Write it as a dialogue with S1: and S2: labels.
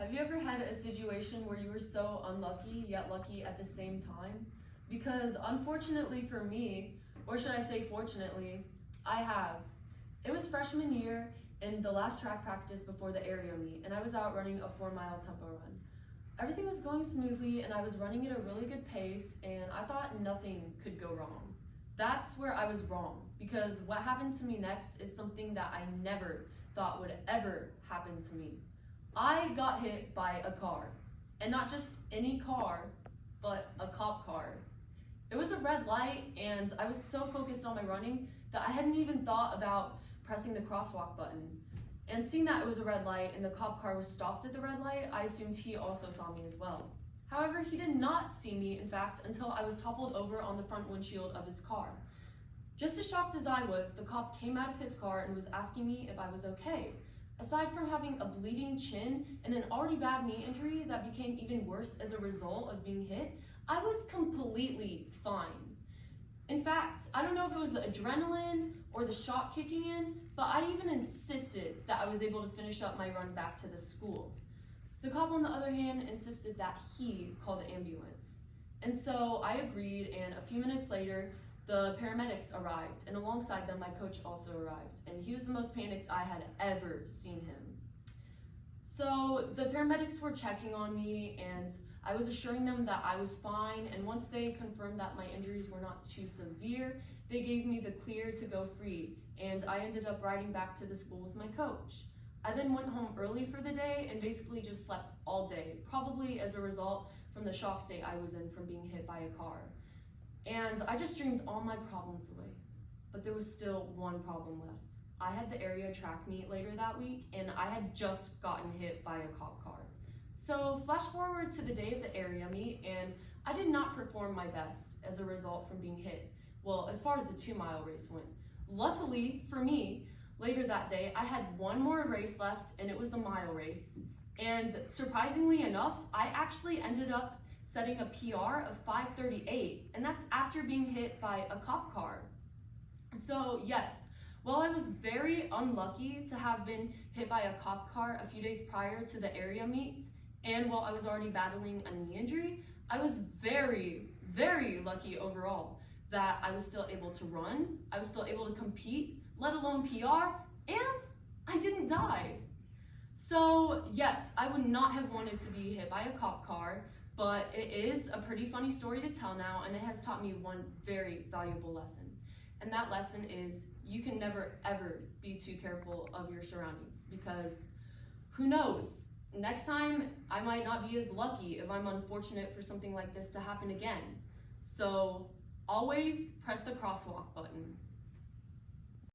S1: Have you ever had a situation where you were so unlucky yet lucky at the same time? Because unfortunately for me, or should I say fortunately, I have. It was freshman year in the last track practice before the area meet, and I was out running a 4-mile tempo run. Everything was going smoothly and I was running at a really good pace, and I thought nothing could go wrong. That's where I was wrong, because what happened to me next is something that I never thought would ever happen to me. I got hit by a car, and not just any car, but a cop car. It was a red light, and I was so focused on my running that I hadn't even thought about pressing the crosswalk button. And seeing that it was a red light and the cop car was stopped at the red light, I assumed he also saw me as well. However, he did not see me, in fact, until I was toppled over on the front windshield of his car. Just as shocked as I was, the cop came out of his car and was asking me if I was okay. Aside from having a bleeding chin and an already bad knee injury that became even worse as a result of being hit, I was completely fine. In fact, I don't know if it was the adrenaline or the shock kicking in, but I even insisted that I was able to finish up my run back to the school. The cop, on the other hand, insisted that he call the ambulance. And so I agreed, and a few minutes later, the paramedics arrived, and alongside them, my coach also arrived, and he was the most panicked I had ever seen him. So the paramedics were checking on me, and I was assuring them that I was fine, and once they confirmed that my injuries were not too severe, they gave me the clear to go free, and I ended up riding back to the school with my coach. I then went home early for the day and basically just slept all day, probably as a result from the shock state I was in from being hit by a car. And I just dreamed all my problems away, but there was still one problem left. I had the area track meet later that week, and I had just gotten hit by a cop car. So flash forward to the day of the area meet, and I did not perform my best as a result from being hit. Well, as far as the 2-mile race went. Luckily for me, later that day, I had one more race left, and it was the mile race. And surprisingly enough, I actually ended up setting a PR of 5:38, and that's after being hit by a cop car. So yes, while I was very unlucky to have been hit by a cop car a few days prior to the area meet, and while I was already battling a knee injury, I was very, very lucky overall that I was still able to run, I was still able to compete, let alone PR, and I didn't die. So yes, I would not have wanted to be hit by a cop car, but it is a pretty funny story to tell now, and it has taught me one very valuable lesson. And that lesson is you can never ever be too careful of your surroundings, because who knows, next time I might not be as lucky if I'm unfortunate for something like this to happen again. So always press the crosswalk button.